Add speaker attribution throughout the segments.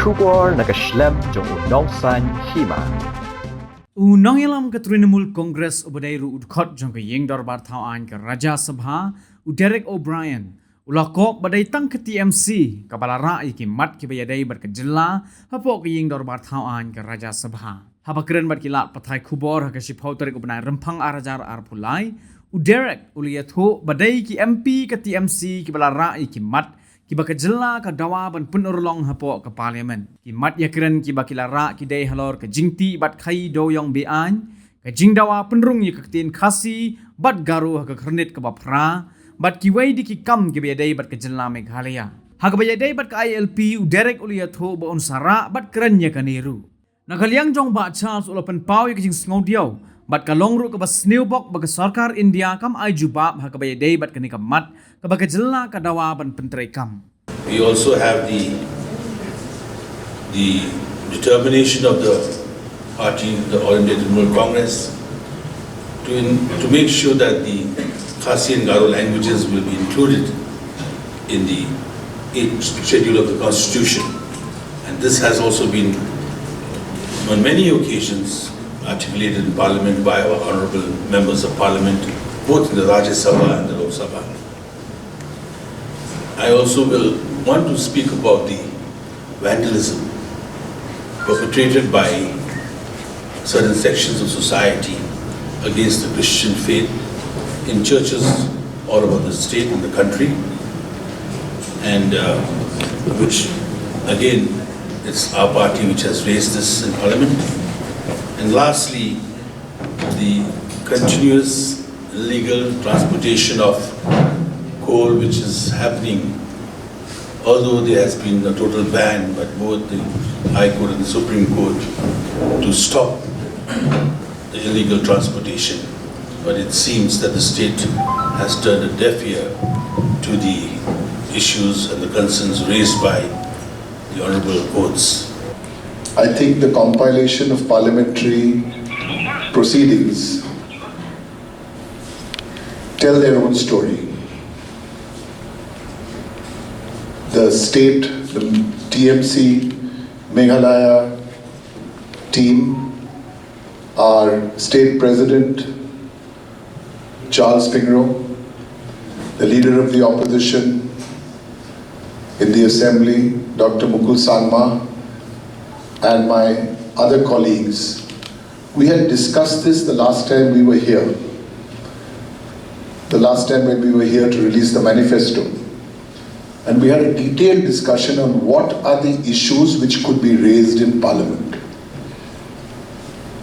Speaker 1: Kubor nakaslem Jong unongsan Hima.
Speaker 2: Unang yalam ka Trinamul Congress ubadayru udkot Jong ka Ïing Dorbar Ïing ka Rajya Sabha Derek O'Brien ulakop baday tang ka TMC kabalara iki mat ki bayaday bar ka Jylla Hapoh ka Ïing Dorbar Ïing ka Rajya Sabha habakren bar kilat patay kubor ka sipau tarik ubanay rempang arajar arpulai Derek uliyatho baday ki MP ka TMC ki balara iki mat Kiba ka Jylla ka dawa ban penurlong Hapoh ka parlimen. Ki mat yakren kiba kilara ki day halor ka jingti bat khai doyong bean. Ka jingdawa penrung ya kaktin khasi bat garu ka kernit ka bapra. Bat ki wai di ki kam ki day bat ka Jylla Meghalaya. Ha ka day bat ka ILP Derek uliyatho ba unsara bat keren ya ka neru. Nakalyang Jong ba Charles ulapan pau ya ka jing sngodiaw. Bat ka longru ka bas snewbok baga sarkar India kam ay jubab ha ka day bat ka ni mat ka baga Jylla ka dawa ban pentray kam.
Speaker 3: We also have the determination of the party, the All India Trinamool Congress, to make sure that the Khasi and Garo languages will be included in the 8th schedule of the Constitution. And this has also been on many occasions articulated in Parliament by our honourable members of Parliament, both in the Rajya Sabha and the Lok Sabha. I also will want to speak about the vandalism perpetrated by certain sections of society against the Christian faith in churches all over the state and the country, and which again it's our party which has raised this in Parliament. And lastly, the continuous illegal transportation of coal which is happening, although there has been a total ban by both the High Court and the Supreme Court to stop the illegal transportation. But it seems that the state has turned a deaf ear to the issues and the concerns raised by the honourable courts.
Speaker 4: I think the compilation of parliamentary proceedings tell their own story. The state, the TMC, Meghalaya team, our state president, Charles Pingro, the leader of the opposition in the assembly, Dr. Mukul Sangma, and my other colleagues. We had discussed this the last time we were here. The last time when we were here to release the manifesto. And we had a detailed discussion on what are the issues which could be raised in Parliament.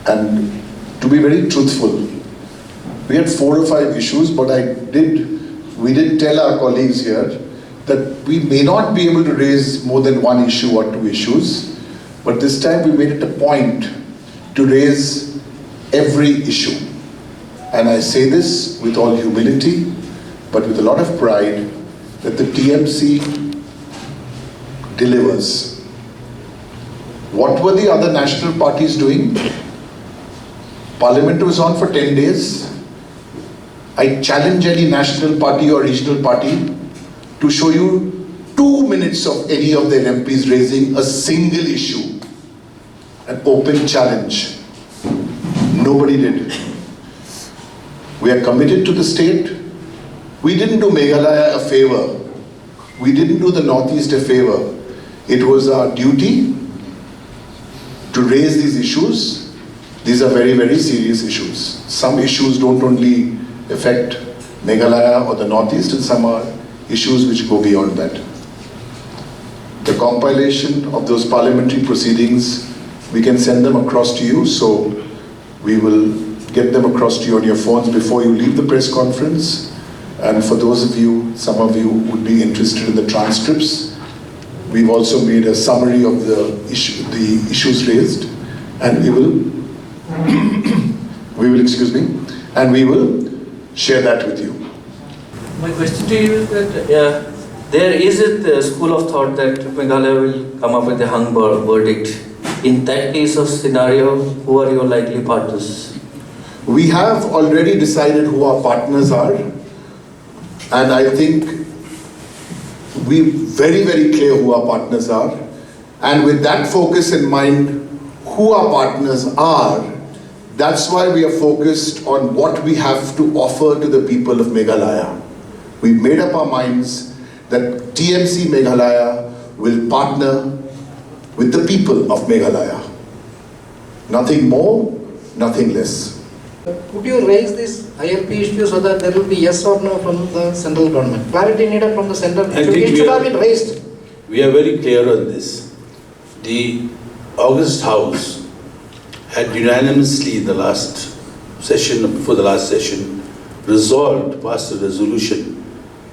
Speaker 4: And to be very truthful, we had 4 or 5 issues, but we did tell our colleagues here that we may not be able to raise more than 1 issue or 2 issues. But this time we made it a point to raise every issue. And I say this with all humility, but with a lot of pride, that the TMC delivers. What were the other national parties doing? Parliament was on for 10 days. I challenge any national party or regional party to show you 2 minutes of any of their MPs raising a single issue. An open challenge. Nobody did. We are committed to the state. We didn't do Meghalaya a favor. We didn't do the Northeast a favor. It was our duty to raise these issues. These are very, very serious issues. Some issues don't only affect Meghalaya or the Northeast, and some are issues which go beyond that. The compilation of those parliamentary proceedings, we can send them across to you, so we will get them across to you on your phones before you leave the press conference. And for those of you, some of you would be interested in the transcripts, we've also made a summary of the issues raised, and we will share that with you.
Speaker 5: My question to you is that there is a school of thought that Meghalaya will come up with a hung verdict. In that case of scenario, who are your likely partners?
Speaker 4: We have already decided who our partners are, and I think we're very, very clear who our partners are, And with that focus in mind, who our partners are, that's why we are focused on what we have to offer to the people of Meghalaya. We've made up our minds that TMC Meghalaya will partner with the people of Meghalaya. Nothing more, nothing less.
Speaker 6: Could you raise this ILP issue so that there will be yes or no from the central government? Clarity needed from the center. It should have been raised.
Speaker 3: We are very clear on this. The August House had unanimously in the last session, before the last session, resolved, passed a resolution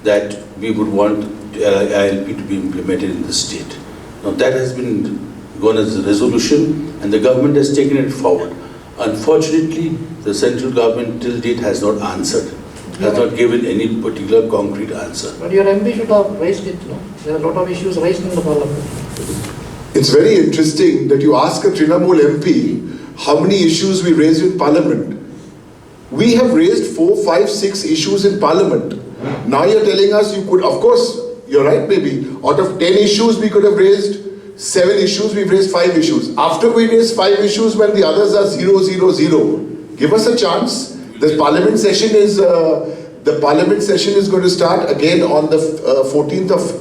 Speaker 3: that we would want ILP to be implemented in the state. Now that has been gone as a resolution and the government has taken it forward. Unfortunately, the central government till date has not answered, has not given any particular concrete answer.
Speaker 6: But your MP should have raised it, no? There are a lot of issues raised in the parliament.
Speaker 4: It's very interesting that you ask a Trinamool MP how many issues we raised in parliament. We have raised 4, 5, 6 issues in parliament. Now you're telling us you could, of course, you're right maybe, out of 10 issues we could have raised 7 issues, we've raised 5 issues. After we raise 5 issues when the others are 0, 0, 0, give us a chance. The parliament session is going to start again on the 14th of,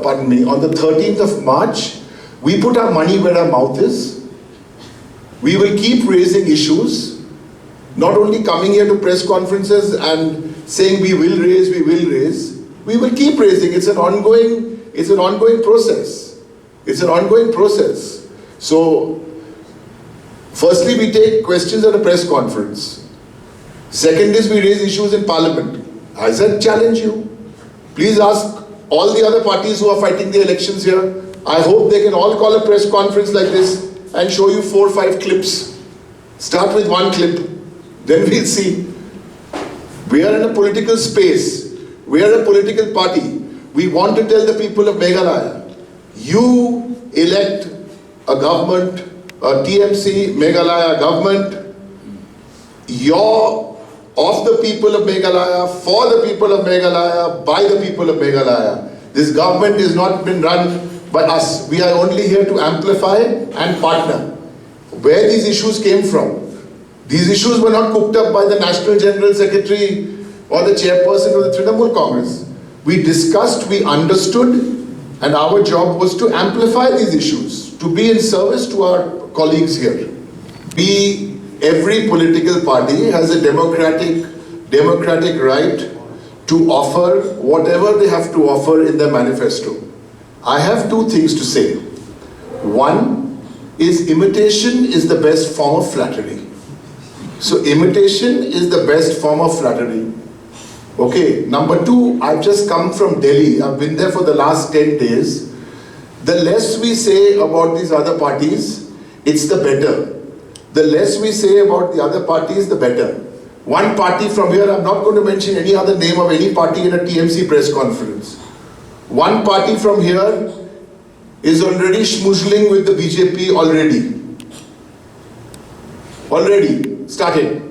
Speaker 4: on the 13th of March. We put our money where our mouth is. We will keep raising issues, not only coming here to press conferences and saying we will raise, we will raise. We will keep raising. It's an ongoing process. It's an ongoing process. So, firstly, we take questions at a press conference. Second is we raise issues in parliament. I said, challenge you. Please ask all the other parties who are fighting the elections here. I hope they can all call a press conference like this and show you 4 or 5 clips. Start with 1 clip. Then we'll see. We are in a political space. We are a political party. We want to tell the people of Meghalaya, you elect a government, a TMC Meghalaya government, you're of the people of Meghalaya, for the people of Meghalaya, by the people of Meghalaya. This government has not been run by us. We are only here to amplify and partner. Where these issues came from? These issues were not cooked up by the National General Secretary or the chairperson of the Trinamool Congress. We discussed, we understood, and our job was to amplify these issues, to be in service to our colleagues here. Every political party has a democratic right to offer whatever they have to offer in their manifesto. I have 2 things to say. One is imitation is the best form of flattery. So imitation is the best form of flattery. Okay, number 2, I've just come from Delhi. I've been there for the last 10 days. The less we say about these other parties, it's the better. The less we say about the other parties, the better. One party from here, I'm not going to mention any other name of any party in a TMC press conference. One party from here is already schmoozling with the BJP already. Already started.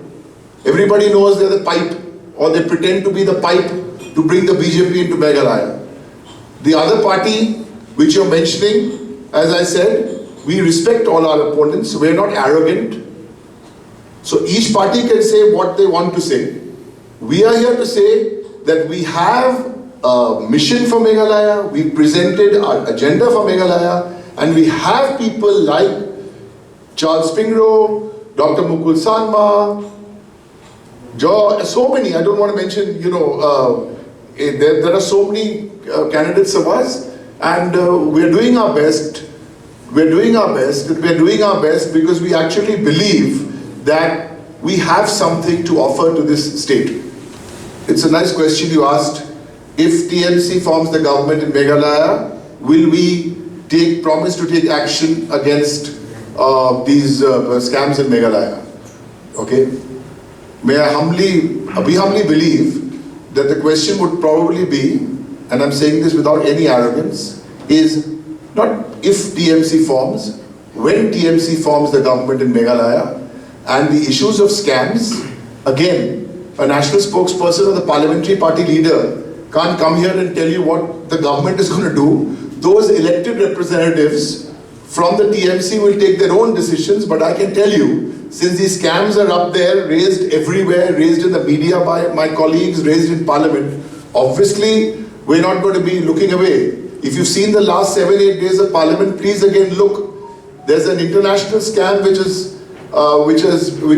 Speaker 4: Everybody knows they're the pipe, or they pretend to be the pipe to bring the BJP into Meghalaya. The other party which you're mentioning, as I said, we respect all our opponents, we're not arrogant. So each party can say what they want to say. We are here to say that we have a mission for Meghalaya, we've presented our agenda for Meghalaya, and we have people like Charles Pingro, Dr. Mukul Sanma, so many, I don't want to mention, there are so many candidates of us, and we're doing our best. We're doing our best because we actually believe that we have something to offer to this state. It's a nice question you asked. If TMC forms the government in Meghalaya, will we promise to take action against these scams in Meghalaya? Okay? We humbly believe that the question would probably be, and I'm saying this without any arrogance, is not if TMC forms, when TMC forms the government in Meghalaya, and the issues of scams, again, a national spokesperson or the parliamentary party leader can't come here and tell you what the government is going to do. those elected representatives from the TMC will take their own decisions, but I can tell you, since these scams are up there, raised everywhere, raised in the media by my colleagues, raised in parliament, obviously we're not going to be looking away. If you've seen the last 7-8 days of parliament, please again look. There's an international scam which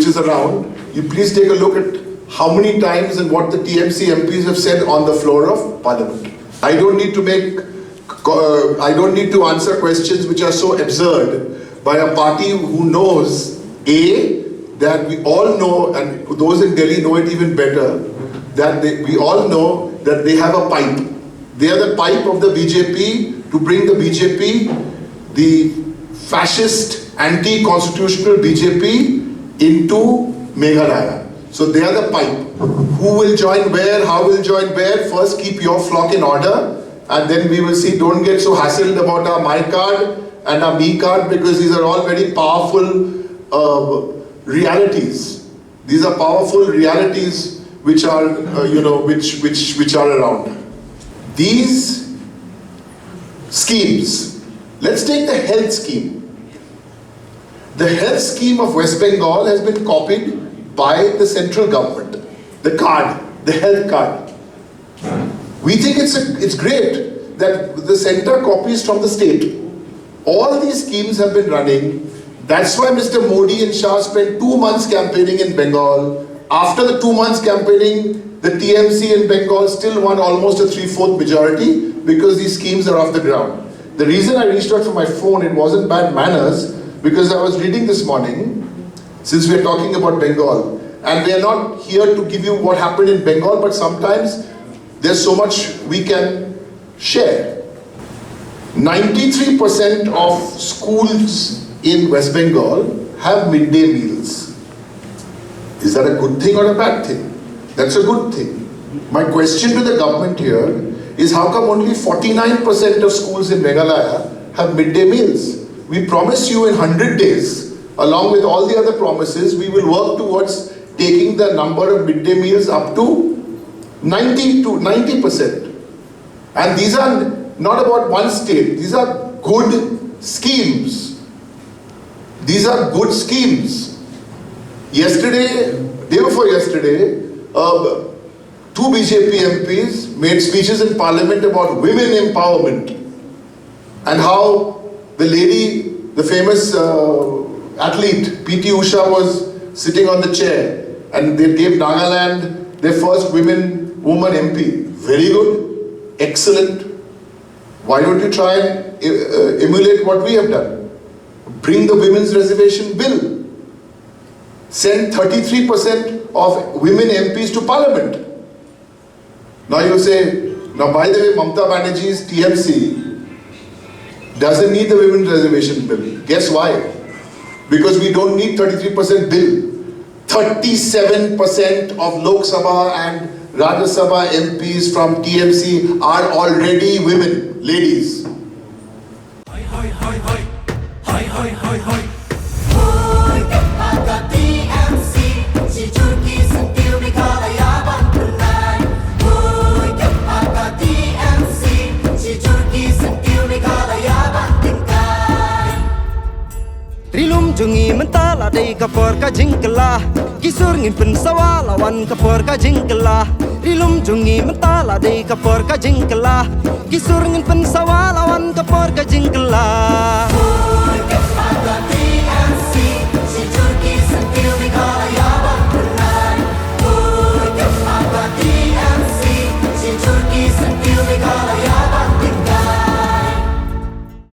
Speaker 4: is around. You please take a look at how many times and what the TMC MPs have said on the floor of parliament. I don't need to answer questions which are so absurd by a party who knows, A, that we all know, and those in Delhi know it even better, that we all know that they have a pipe. They are the pipe of the BJP to bring the BJP, the fascist, anti-constitutional BJP into Meghalaya. So they are the pipe. Who will join where, how will join where? First keep your flock in order, and then we will see. Don't get so hassled about our my card and our me card, because these are all very powerful realities. These are powerful realities which are, which are around. These schemes, let's take the health scheme. The health scheme of West Bengal has been copied by the central government. The card, the health card. We think it's great that the center copies from the state. All these schemes have been running. That's why Mr. Modi and Shah spent 2 months campaigning in Bengal. After the 2 months campaigning, the TMC in Bengal still won almost a 3/4 majority because these schemes are off the ground. The reason I reached out for my phone, it wasn't bad manners, because I was reading this morning, since we are talking about Bengal, and we are not here to give you what happened in Bengal, but sometimes there's so much we can share. 93% of schools in West Bengal have midday meals. Is that a good thing or a bad thing? That's a good thing. My question to the government here is, how come only 49% of schools in Meghalaya have midday meals? We promise you in 100 days, along with all the other promises, we will work towards taking the number of midday meals up to 90%. And these are not about one state. These are good schemes. These are good schemes. Yesterday, day before yesterday, 2 BJP MPs made speeches in parliament about women empowerment and how the lady, the famous athlete, P.T. Usha, was sitting on the chair, and they gave Nagaland their first woman MP. Very good, excellent. Why don't you try and emulate what we have done? Bring the women's reservation bill. Send 33% of women MPs to parliament. Now you say, now by the way, Mamata Banerjee's TMC doesn't need the women's reservation bill. Guess why? Because we don't need 33% bill. 37% of Lok Sabha and Rajya Sabha MPs from TMC are already women, ladies.
Speaker 7: Jungi mentala dei kapor ka jingkala kisur ngin pensawa lawan kapor ka jingkala rilum jungi mentala dei kapor ka jingkala kisur ngin pensawa lawan kapor ka jingkala
Speaker 8: TMC, si Turkey,